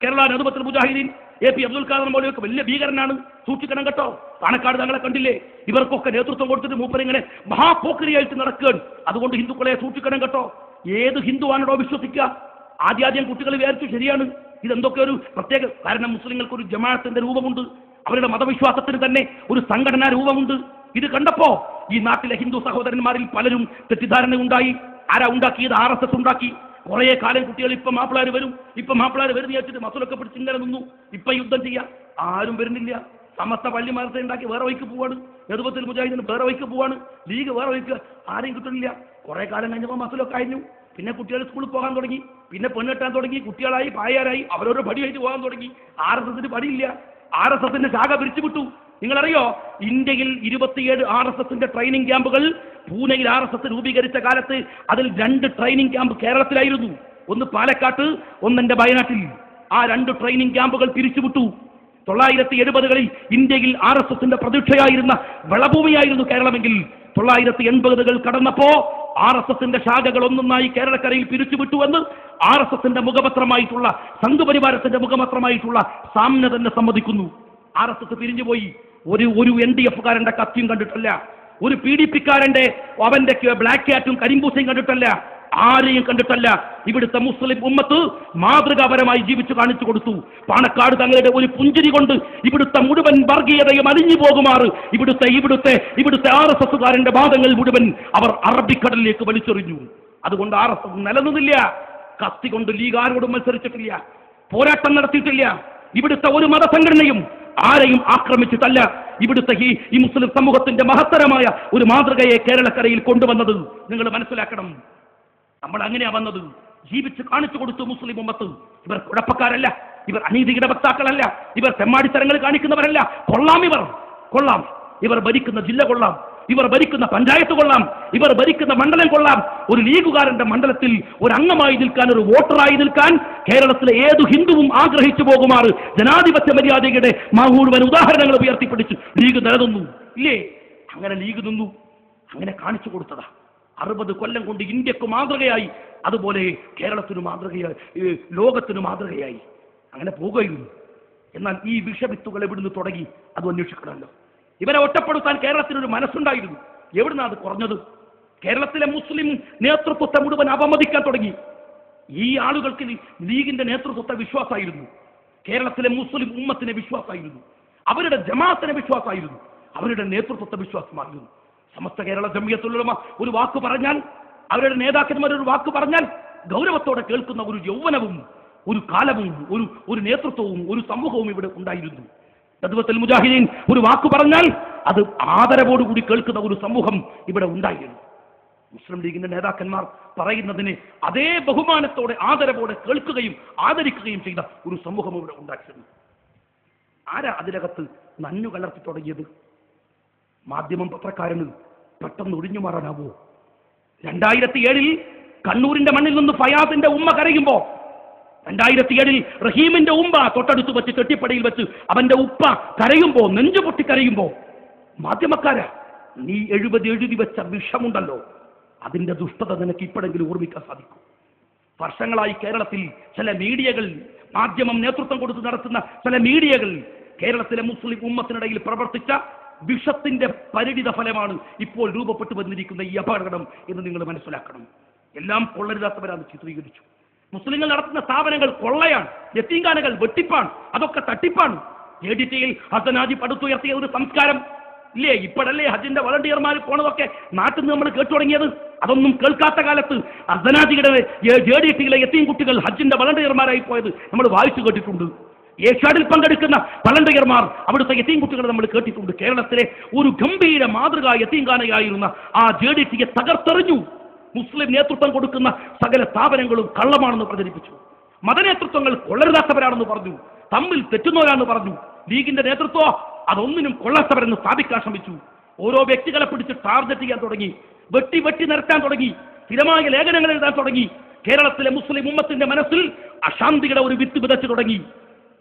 കേരള നേതൃത്വത്തിൽ മുജാഹിദീൻ AP അബ്ദുൽ ഖാദർ മൗലവിയൊക്കെ വലിയ ഭീകരനാണ്, സൂക്ഷിക്കണം കേട്ടോ. പാണക്കാട് തങ്ങളെ കണ്ടില്ലേ? ഇവർക്കൊക്കെ നേതൃത്വം കൊടുത്തിട്ട് മൂപ്പരിങ്ങനെ മഹാപോക്കരിയായിട്ട് നടക്കുകയാണ്. അതുകൊണ്ട് ഹിന്ദുക്കളെ സൂക്ഷിക്കണം കേട്ടോ. ഏത് ഹിന്ദുവാണോ വിശ്വസിക്കുക? ആദ്യം കുട്ടികൾ വിചാരിച്ചു ശരിയാണ്, ഇതെന്തൊക്കെ ഒരു പ്രത്യേക, കാരണം മുസ്ലിങ്ങൾക്ക് ഒരു ജമാഅത്തിന്റെ രൂപമുണ്ട്, അവരുടെ മതവിശ്വാസത്തിന് തന്നെ ഒരു സംഘടനാ രൂപമുണ്ട്. ഇത് കണ്ടപ്പോ ഈ നാട്ടിലെ ഹിന്ദു സഹോദരന്മാരിൽ പലരും തെറ്റിദ്ധാരണ ഉണ്ടായി. ആരാ ഉണ്ടാക്കിയത്? RSS ഉണ്ടാക്കി. കുറെ കാലം കുട്ടികൾ ഇപ്പം മാപ്പിളാര് വരും വിചാരിച്ചിട്ട് മസൂലൊക്കെ പിടിച്ച് ഇങ്ങനെ നിന്നു. ഇപ്പൊ യുദ്ധം ചെയ്യാം, ആരും വരുന്നില്ല. സമസ്ത പള്ളിമാരത്തെ ഉണ്ടാക്കി വേറെ വഴിക്ക് പോവാണ്, നേതൃത്വത്തിൽ മുജാഹിദിന് വേറെ വഴിക്ക് പോവാണ്, ലീഗ് വേറെ വഴിക്ക്, ആരെയും കിട്ടുന്നില്ല. കുറെ കാലം കഴിഞ്ഞപ്പോൾ മസൂലൊക്കെ കഴിഞ്ഞു. പിന്നെ കുട്ടികൾ സ്കൂളിൽ പോകാൻ തുടങ്ങി, പിന്നെ പെണ്ണെട്ടാൻ തുടങ്ങി, കുട്ടികളായി പായാരായി, അവരോരോ പടിയായിട്ട് പോകാൻ തുടങ്ങി. RSSന് പടിയില്ല, RSSന്റെ ശാഖ പിരിച്ചുവിട്ടു. നിങ്ങളറിയോ, ഇന്ത്യയിൽ 27 RSSന്റെ ട്രെയിനിങ് ക്യാമ്പുകൾ പൂനെയിൽ RSS രൂപീകരിച്ച കാലത്ത് അതിൽ 2 ട്രെയിനിങ് ക്യാമ്പ് കേരളത്തിലായിരുന്നു. ഒന്ന് പാലക്കാട്ട്, ഒന്നെന്റെ വയനാട്ടിൽ. ആ 2 ട്രെയിനിങ് ക്യാമ്പുകൾ പിരിച്ചുവിട്ടു. 1970കളിൽ ഇന്ത്യയിൽ RSSന്റെ പ്രതീക്ഷയായിരുന്ന വിളഭൂമിയായിരുന്നു കേരളമെങ്കിൽ 1980കൾ കടന്നപ്പോ RSSന്റെ ശാഖകൾ ഒന്നൊന്നായി കേരളക്കരയിൽ പിരിച്ചുവിട്ടുവെന്ന് RSSന്റെ മുഖപത്രമായിട്ടുള്ള സംഘപരിവാരത്തിന്റെ മുഖപത്രമായിട്ടുള്ള സാമ്ന തന്നെ സമ്മതിക്കുന്നു. RSS പിരിഞ്ഞുപോയി. ഒരു NDF-കാരന്റെ കത്തിയും കണ്ടിട്ടല്ല, ഒരു PDP-കാരന്റെ അവന്റെ ബ്ലാക്ക് ക്യാറ്റും കരിമ്പൂസയും കണ്ടിട്ടല്ല, ആരെയും കണ്ടിട്ടല്ല. ഇവിടുത്തെ മുസ്ലിം ഉമ്മത്ത് മാതൃകാപരമായി ജീവിച്ചു കാണിച്ചു കൊടുത്തു. പാണക്കാട് തങ്ങളുടെ ഒരു പുഞ്ചിരി കൊണ്ട് ഇവിടുത്തെ മുഴുവൻ വർഗീയതയും അലിഞ്ഞു പോകുമാറ് ഇവിടുത്തെ RSSകാരന്റെ വാദങ്ങൾ മുഴുവൻ അവർ അറബിക്കടലിലേക്ക് വലിച്ചെറിഞ്ഞു. അതുകൊണ്ട് RSS നിലനിന്നില്ല. കത്തി കൊണ്ട് ലീഗ് ആരോടും മത്സരിച്ചിട്ടില്ല, പോരാട്ടം നടത്തിയിട്ടില്ല. ഇവിടുത്തെ ഒരു മതസംഘടനയും ആരെയും ആക്രമിച്ചിട്ടല്ല. ഇവിടുത്തെ ഈ മുസ്ലിം സമൂഹത്തിന്റെ മഹത്തരമായ ഒരു മാതൃകയെ കേരളക്കരയിൽ കൊണ്ടുവന്നത് നിങ്ങൾ മനസ്സിലാക്കണം. നമ്മൾ അങ്ങനെയാ വന്നത്, ജീവിച്ച് കാണിച്ചു കൊടുത്തു മുസ്ലിം ഉമ്മത്ത്. ഇവർ കുഴപ്പക്കാരല്ല, ഇവർ അനീതിയുടെ വക്താക്കളല്ല, ഇവർ തെമ്മാടിത്തരങ്ങൾ കാണിക്കുന്നവരല്ല. കൊള്ളാം, ഇവർ ഭരിക്കുന്ന ജില്ല കൊള്ളാം, ഇവർ ഭരിക്കുന്ന പഞ്ചായത്ത് കൊള്ളാം, ഇവർ ഭരിക്കുന്ന മണ്ഡലം കൊള്ളാം. ഒരു ലീഗുകാരന്റെ മണ്ഡലത്തിൽ ഒരു അംഗമായി നിൽക്കാൻ, ഒരു വോട്ടറായി നിൽക്കാൻ കേരളത്തിലെ ഏതു ഹിന്ദുവും ആഗ്രഹിച്ചു പോകുമാറ് ജനാധിപത്യ മര്യാദയുടെ മുഴുവൻ ഉദാഹരണങ്ങൾ ഉയർത്തിപ്പിടിച്ച് ലീഗ് നിലനിന്നു. ഇല്ലേ? അങ്ങനെ ലീഗ് നിന്നു, അങ്ങനെ കാണിച്ചു കൊടുത്തതാ. 60 കൊല്ലം കൊണ്ട് ഇന്ത്യക്ക് മാതൃകയായി, അതുപോലെ കേരളത്തിന് മാതൃകയായി, ലോകത്തിന് മാതൃകയായി അങ്ങനെ പോകുകയുള്ളൂ. എന്നാൽ ഈ വിഷവിത്തുകൾ എവിടുന്ന് തുടങ്ങി അത് അന്വേഷിക്കണമല്ലോ. ഇവരെ ഒറ്റപ്പെടുത്താൻ കേരളത്തിനൊരു മനസ്സുണ്ടായിരുന്നു. എവിടുന്നാ അത് കുറഞ്ഞത്? കേരളത്തിലെ മുസ്ലിം നേതൃത്വത്തെ മുഴുവൻ അപമതിക്കാൻ തുടങ്ങി. ഈ ആളുകൾക്ക് ലീഗിന്റെ നേതൃത്വത്തെ വിശ്വാസമായിരുന്നു, കേരളത്തിലെ മുസ്ലിം ഉമ്മത്തിനെ വിശ്വാസമായിരുന്നു, അവരുടെ ജമാഅത്തിനെ വിശ്വാസമായിരുന്നു, അവരുടെ നേതൃത്വത്തെ വിശ്വാസമായിരുന്നു. സമസ്ത കേരള ജംഇയ്യത്തുൽ ഉലമ ഒരു വാക്ക് പറഞ്ഞാൽ, അവരുടെ നേതാക്കന്മാർ ഒരു വാക്ക് പറഞ്ഞാൽ ഗൗരവത്തോടെ കേൾക്കുന്ന ഒരു യൗവനവും ഒരു കാലവും ഒരു നേതൃത്വവും ഒരു സമൂഹവും ഇവിടെ ഉണ്ടായിരുന്നു. നേതൃത്വത്തിൽ മുജാഹിദീൻ ഒരു വാക്ക് പറഞ്ഞാൽ അത് ആദരവോടുകൂടി കേൾക്കുന്ന ഒരു സമൂഹം ഇവിടെ ഉണ്ടായിരുന്നു. മുസ്ലിം ലീഗിന്റെ നേതാക്കന്മാർ പറയുന്നതിന് അതേ ബഹുമാനത്തോടെ ആദരവോടെ കേൾക്കുകയും ആദരിക്കുകയും ചെയ്ത ഒരു സമൂഹം ഇവിടെ ഉണ്ടാക്കിയിരുന്നു. ആരാ അതിനകത്ത് നന്മ കലർത്തി തുടങ്ങിയത്? മാധ്യമം പത്രക്കാരന് പെട്ടെന്ന് ഒഴിഞ്ഞു മാറാനാവോ? 2007 കണ്ണൂരിന്റെ മണ്ണിൽ നിന്ന് ഫയാസിന്റെ ഉമ്മ കരയുമ്പോ, 2007 റഹീമിന്റെ ഉമ്മ തൊട്ടടുത്ത് വെച്ച് കെട്ടിപ്പടിയിൽ വെച്ച് അവന്റെ ഉപ്പ കരയുമ്പോ, നെഞ്ചു പൊട്ടി കരയുമ്പോ, മാധ്യമക്കാരാ നീ എഴുതി വെച്ച വിഷമുണ്ടല്ലോ, അതിന്റെ ദുഷ്ടത നിനക്ക് ഇപ്പോഴെങ്കിലും ഓർമ്മിക്കാൻ സാധിക്കും. വർഷങ്ങളായി കേരളത്തിൽ ചില മീഡിയകൾ, മാധ്യമം നേതൃത്വം കൊടുത്ത് നടത്തുന്ന ചില മീഡിയകൾ കേരളത്തിലെ മുസ്ലിം ഉമ്മത്തിനിടയിൽ പ്രവർത്തിച്ച വിഷത്തിന്റെ പരിണിത ഫലമാണ് ഇപ്പോൾ രൂപപ്പെട്ടു വന്നിരിക്കുന്ന ഈ അപകടം എന്ന് നിങ്ങൾ മനസ്സിലാക്കണം. എല്ലാം കൊള്ളരുതാത്തവരാണ് ചിത്രീകരിച്ചു. മുസ്ലിങ്ങൾ നടത്തുന്ന സ്ഥാപനങ്ങൾ കൊള്ളയാണ്, യത്തീംഖാനകൾ വെട്ടിപ്പാണ്, അതൊക്കെ തട്ടിപ്പാണ്. JDTയിൽ ഹസനാജി പടുത്തുയർത്തിയ ഒരു സംസ്കാരം ഇല്ലേ? ഇപ്പോഴല്ലേ ഹജ്ജിന്റെ വളണ്ടിയർമാർ പോണതൊക്കെ നാട്ടിൽ നിന്ന് നമ്മൾ കേട്ടു തുടങ്ങിയത്. അതൊന്നും കേൾക്കാത്ത കാലത്ത് ഹസനാജിയുടെ JDTയിലെ യത്തീം കുട്ടികൾ ഹജ്ജിന്റെ വളണ്ടിയർമാരായി പോയത് നമ്മൾ വായിച്ചു കേട്ടിട്ടുണ്ട്. ഏഷ്യാഡിൽ പങ്കെടുക്കുന്ന വളണ്ടിയർമാർ അവിടുത്തെ യത്തീം കുട്ടികളെ നമ്മൾ കേട്ടിട്ടുണ്ട്. കേരളത്തിലെ ഒരു ഗംഭീര മാതൃക യത്തീംഖാനയായിരുന്ന ആ JDTയെ തകർത്തെറിഞ്ഞു. മുസ്ലിം നേതൃത്വം കൊടുക്കുന്ന സകല സ്ഥാപനങ്ങളും കള്ളമാണെന്ന് പ്രചരിപ്പിച്ചു. മതനേതൃത്വങ്ങൾ കൊള്ളരുതാത്തവരാണെന്ന് പറഞ്ഞു, തമ്മിൽ തെറ്റുന്നവരാണെന്ന് പറഞ്ഞു. ലീഗിന്റെ നേതൃത്വം അതൊന്നിനും കൊള്ളാത്തവരെന്ന് സ്ഥാപിക്കാൻ ശ്രമിച്ചു. ഓരോ വ്യക്തികളെ പിടിച്ച് ടാർഗറ്റ് ചെയ്യാൻ തുടങ്ങി, വെട്ടി നിരത്താൻ തുടങ്ങി, സ്ഥിരമായ ലേഖനങ്ങൾ എഴുതാൻ തുടങ്ങി. കേരളത്തിലെ മുസ്ലിം ഉമ്മത്തിന്റെ മനസ്സിൽ അശാന്തിയുടെ ഒരു വിത്ത് വിതച്ചു തുടങ്ങി.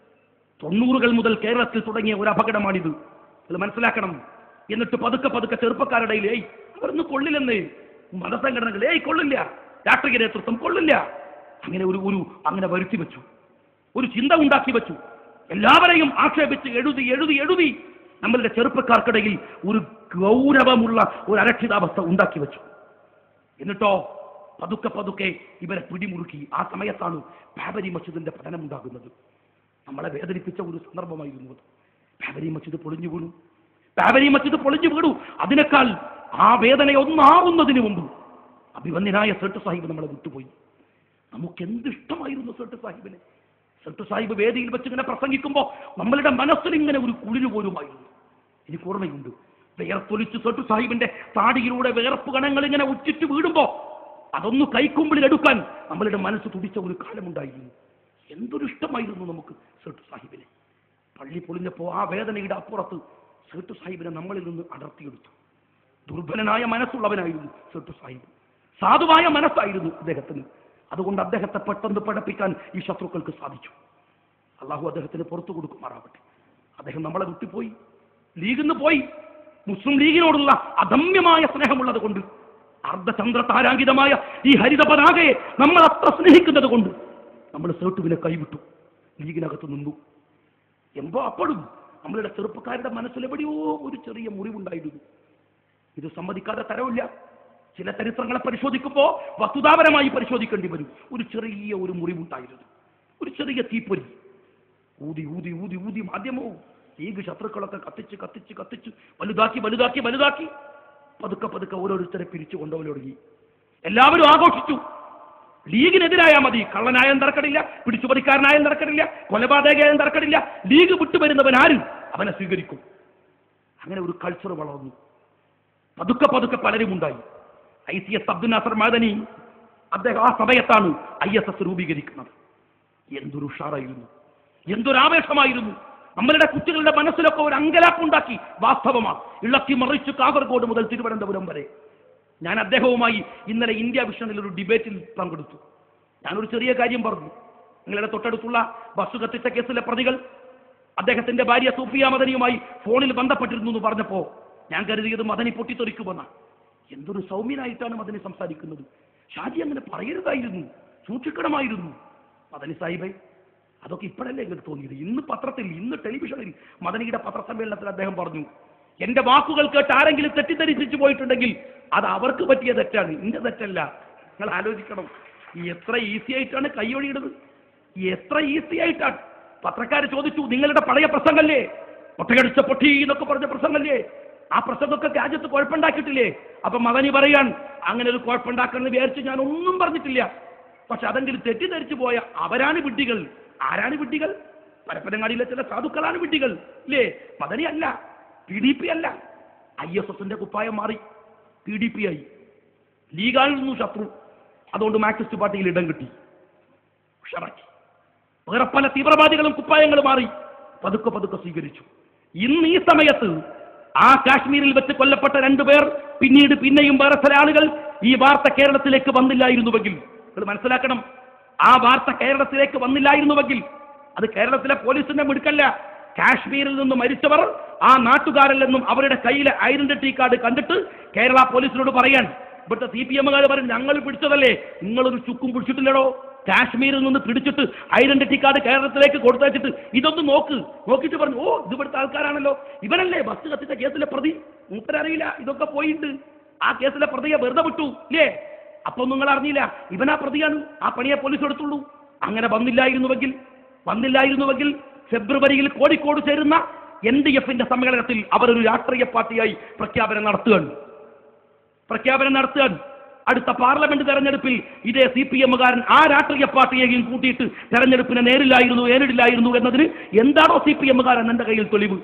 90കൾ മുതൽ കേരളത്തിൽ തുടങ്ങിയ ഒരു അപകടമാണിത്, അത് മനസ്സിലാക്കണം. എന്നിട്ട് പതുക്കെ ചെറുപ്പക്കാരുടെ അവരൊന്നും കൊള്ളില്ലെന്ന്, മതസംഘടനകൾ കൊള്ളില്ല, രാഷ്ട്രീയ നേതൃത്വം കൊള്ളില്ല, അങ്ങനെ അങ്ങനെ വരുത്തി വെച്ചു. ഒരു ചിന്ത ഉണ്ടാക്കി വെച്ചു. എല്ലാവരെയും ആക്ഷേപിച്ച് എഴുതി എഴുതി എഴുതി നമ്മളുടെ ചെറുപ്പക്കാർക്കിടയിൽ ഒരു ഗൗരവമുള്ള ഒരു അരക്ഷിതാവസ്ഥ ഉണ്ടാക്കി വെച്ചു. എന്നിട്ടോ പതുക്കെ പതുക്കെ ഇവരെ പിടിമുറുക്കി. ആ സമയത്താണ് ബാബരി മസ്ജിദിന്റെ പതനം ഉണ്ടാകുന്നത്. നമ്മളെ വേദനിപ്പിച്ച ഒരു സന്ദർഭമായിരുന്നു അത്. ബാബരി മസ്ജിദ് പൊളിഞ്ഞു വീണു. ബാബരി മസ്ജിദ് പൊളിഞ്ഞു വീണു. അതിനേക്കാൾ ആ വേദന ഒന്നാവുന്നതിന് മുമ്പ് അഭിവന്യനായ സേട്ട് സാഹിബ് നമ്മളെ വിട്ടുപോയി. നമുക്ക് എന്തിഷ്ടമായിരുന്നു സേട്ട് സാഹിബിനെ. സേട്ട് സാഹിബ് വേദിയിൽ വെച്ച് ഇങ്ങനെ പ്രസംഗിക്കുമ്പോൾ നമ്മളുടെ മനസ്സിൽ ഇങ്ങനെ ഒരു കുളിരു പോലുമായിരുന്നു. എനിക്ക് ഓർമ്മയുണ്ട്, വേർത്തൊലിച്ച് സേട്ട് സാഹിബിന്റെ താടിയിലൂടെ വേർപ്പ് കണങ്ങൾ ഇങ്ങനെ ഉച്ചിട്ട് വീടുമ്പോ അതൊന്ന് കൈക്കുമ്പിളിൽ എടുക്കാൻ നമ്മളുടെ മനസ്സ് തുടിച്ച ഒരു കാലമുണ്ടായിരുന്നു. എന്തൊരു ഇഷ്ടമായിരുന്നു നമുക്ക് സേട്ട് സാഹിബിനെ. പള്ളി പൊളിഞ്ഞപ്പോ ആ വേദനയുടെ അപ്പുറത്ത് സേട്ട് സാഹിബിനെ നമ്മളിൽ നിന്ന് അടർത്തിയെടുത്തു. ദുർബലനായ മനസ്സുള്ളവനായിരുന്നു സേട്ട് സാഹിബ്. സാധുവായ മനസ്സായിരുന്നു അദ്ദേഹത്തിന്. അതുകൊണ്ട് അദ്ദേഹത്തെ പെട്ടെന്ന് പഠിപ്പിക്കാൻ ഈ ശത്രുക്കൾക്ക് സാധിച്ചു. അള്ളാഹു അദ്ദേഹത്തിന് പുറത്തു കൊടുക്കുമാറാവട്ടെ. അദ്ദേഹം നമ്മളെ വിട്ടുപോയി, ലീഗിന്ന് പോയി. മുസ്ലിം ലീഗിനോടുള്ള അദമ്യമായ സ്നേഹമുള്ളത് കൊണ്ട്, അർദ്ധചന്ദ്ര താരാങ്കിതമായ ഈ ഹരിത പതാകയെ നമ്മൾ അത്ര സ്നേഹിക്കുന്നത് കൊണ്ട് നമ്മൾ സേട്ടുവിനെ കൈവിട്ടു, ലീഗിനകത്ത് നിന്നു. അപ്പോഴും നമ്മളുടെ ചെറുപ്പക്കാരുടെ മനസ്സിൽ എവിടെയോ ഒരു ചെറിയ മുറിവുണ്ടായിരുന്നു. ഇത് സമ്മതിക്കാതെ തരവില്ല. ചില ചരിത്രങ്ങളെ പരിശോധിക്കുമ്പോൾ വസ്തുതാപരമായി പരിശോധിക്കേണ്ടി വരും. ഒരു ചെറിയ ഒരു മുറിവുണ്ടായിരുന്നു, ഒരു ചെറിയ തീപ്പൊരി. ഊതി ഊതി ഊതി ഊതി മാധ്യമവും ലീഗ് ശത്രുക്കളൊക്കെ കത്തിച്ച് കത്തിച്ച് കത്തിച്ച് വലുതാക്കി വലുതാക്കി വലുതാക്കി പതുക്കെ പതുക്കെ ഓരോരുത്തരെ പിരിച്ചു കൊണ്ടുപോയി തുടങ്ങി. എല്ലാവരും ആഘോഷിച്ചു. ലീഗിനെതിരായാൽ മതി, കള്ളനായാലും തർക്കടില്ല, പിടിച്ചുപറിക്കാരനായാലും തർക്കടില്ല, കൊലപാതകയായാലും തർക്കടില്ല. ലീഗ് വിട്ടുവരുന്നവൻ ആരും അവനെ സ്വീകരിക്കും. അങ്ങനെ ഒരു കൾച്ചർ വളർന്നു. പതുക്കെ പതുക്കെ പലരും ഉണ്ടായി. ICS അബ്ദുൽ നാസർ മദനി അദ്ദേഹം ആ സമയത്താണ് ISS രൂപീകരിക്കുന്നത്. എന്തൊരു ഉഷാറായിരുന്നു, എന്തൊരാവേശമായിരുന്നു. നമ്മളുടെ കുട്ടികളുടെ മനസ്സിലൊക്കെ ഒരു അങ്കലാപ്പുണ്ടാക്കി. വാസ്തവമാണ്, ഇളക്കി മറിച്ചു കാസർഗോഡ് മുതൽ തിരുവനന്തപുരം വരെ. ഞാൻ അദ്ദേഹവുമായി ഇന്നലെ ഇന്ത്യ വിഷനിൽ ഒരു ഡിബേറ്റിൽ പങ്കെടുത്തു. ഞാനൊരു ചെറിയ കാര്യം പറഞ്ഞു. നിങ്ങളുടെ തൊട്ടടുത്തുള്ള ബസ് കത്തിച്ച കേസിലെ പ്രതികൾ അദ്ദേഹത്തിന്റെ ഭാര്യ സൂഫിയ മദനിയുമായി ഫോണിൽ ബന്ധപ്പെട്ടിരുന്നു എന്ന് പറഞ്ഞപ്പോ ഞാൻ കരുതിയത് മദനി പൊട്ടിത്തെറിക്കുമെന്നാണ്. എന്തൊരു സൗമ്യനായിട്ടാണ് മദനി സംസാരിക്കുന്നത്. ഷാജി അങ്ങനെ പറയരുതായിരുന്നു, സൂക്ഷിക്കണമായിരുന്നു. മദനി സാഹിബേ, അതൊക്കെ ഇപ്പോഴല്ലേ എനിക്ക് തോന്നിയത്. ഇന്ന് പത്രത്തിൽ, ഇന്ന് ടെലിവിഷനിൽ മദനിയുടെ പത്രസമ്മേളനത്തിൽ അദ്ദേഹം പറഞ്ഞു, എന്റെ വാക്കുകൾ കേട്ട് ആരെങ്കിലും തെറ്റിദ്ധരിച്ചു പോയിട്ടുണ്ടെങ്കിൽ അത് അവർക്ക് പറ്റിയ തെറ്റാണ്, എന്റെ തെറ്റല്ല. നിങ്ങൾ ആലോചിക്കണം, എത്ര ഈസി ആയിട്ടാണ് കൈയൊഴിയിടുന്നത്, എത്ര ഈസി ആയിട്ടാണ്. പത്രക്കാർ ചോദിച്ചു, നിങ്ങളുടെ പഴയ പ്രസംഗല്ലേ, ഒറ്റകടിച്ച പൊട്ടി എന്നൊക്കെ പറഞ്ഞ പ്രസംഗല്ലേ, ആ പ്രസംഗമൊക്കെ രാജ്യത്ത് കുഴപ്പമുണ്ടാക്കിയിട്ടില്ലേ? അപ്പൊ മദനി പറയാൻ, അങ്ങനെ ഒരു കുഴപ്പമുണ്ടാക്കണമെന്ന് വിചാരിച്ച് ഞാൻ ഒന്നും പറഞ്ഞിട്ടില്ല. പക്ഷെ അതെങ്കിലും തെറ്റിദ്ധരിച്ചു പോയ അവരാണ് വിഡ്ഢികൾ. ആരാണ് വിഡ്ഢികൾ? പരപ്പനങ്ങാടിയിലെ ചില സാധുക്കളാണ് വിഡ്ഢികൾ, ഇല്ലേ? മദനി അല്ല, PDP അല്ല. ISSന്റെ കുപ്പായം മാറി PDP ആയി. ലീഗായിരുന്നു ശത്രു, അതുകൊണ്ട് മാർക്സിസ്റ്റ് പാർട്ടിയിൽ ഇടം കിട്ടി, ഉഷാറാക്കി. വേറെ പല തീവ്രവാദികളും കുപ്പായങ്ങൾ മാറി പതുക്കെ പതുക്കെ സ്വീകരിച്ചു. ഇന്ന് ഈ സമയത്ത് ആ കാശ്മീരിൽ വെച്ച് കൊല്ലപ്പെട്ട 2 പേർ പിന്നീട് പിന്നെയും വേറെ ചില ആളുകൾ ഈ വാർത്ത കേരളത്തിലേക്ക് വന്നില്ലായിരുന്നുവെങ്കിൽ, നിങ്ങൾ മനസ്സിലാക്കണം, ആ വാർത്ത കേരളത്തിലേക്ക് വന്നില്ലായിരുന്നുവെങ്കിൽ അത് കേരളത്തിലെ പോലീസിന്റെ മിടുക്കല്ല. കാശ്മീരിൽ നിന്ന് മരിച്ചവർ ആ നാട്ടുകാരിൽ അവരുടെ കയ്യിലെ ഐഡന്റിറ്റി കാർഡ് കണ്ടിട്ട് കേരള പോലീസിനോട് പറയാൻ, ഇവിടുത്തെ CPM-കാർ പറയും, ഞങ്ങൾ പിടിച്ചതല്ലേ, നിങ്ങളൊരു ചുക്കും പിടിച്ചിട്ടില്ലടോ. കാശ്മീരിൽ നിന്ന് പിടിച്ചിട്ട് ഐഡന്റിറ്റി കാർഡ് കേരളത്തിലേക്ക് കൊടുത്തയച്ചിട്ട് ഇതൊന്ന് നോക്കിയിട്ട് പറഞ്ഞു, ഓ ഇത് ഇവിടുത്തെ ആൾക്കാരാണല്ലോ, ഇവനല്ലേ ബസ് കത്തിച്ച കേസിലെ പ്രതി, മൂപ്പരറിയില്ല ഇതൊക്കെ പോയിട്ട് ആ കേസിലെ പ്രതിയെ വെറുതെ വിട്ടു ഇല്ലേ? അപ്പൊ നിങ്ങൾ അറിഞ്ഞില്ല ഇവനാ പ്രതിയാണ്, ആ പണിയെ പോലീസ് എടുത്തുള്ളൂ. അങ്ങനെ വന്നില്ലായിരുന്നുവെങ്കിൽ ഫെബ്രുവരിയിൽ കോഴിക്കോട് ചേരുന്ന NDF-ന്റെ സമ്മേളനത്തിൽ അവരൊരു രാഷ്ട്രീയ പാർട്ടിയായി പ്രഖ്യാപനം നടത്തുകയാണ്. അടുത്ത പാർലമെന്റ് തെരഞ്ഞെടുപ്പിൽ ഇതേ CPM-കാരൻ ആ രാഷ്ട്രീയ പാർട്ടിയെയും കൂട്ടിയിട്ട് തെരഞ്ഞെടുപ്പിനെ നേരില്ലായിരുന്നു എന്നതിന് എന്താണോ CPM-കാരൻ എന്റെ കയ്യിൽ തെളിവ്?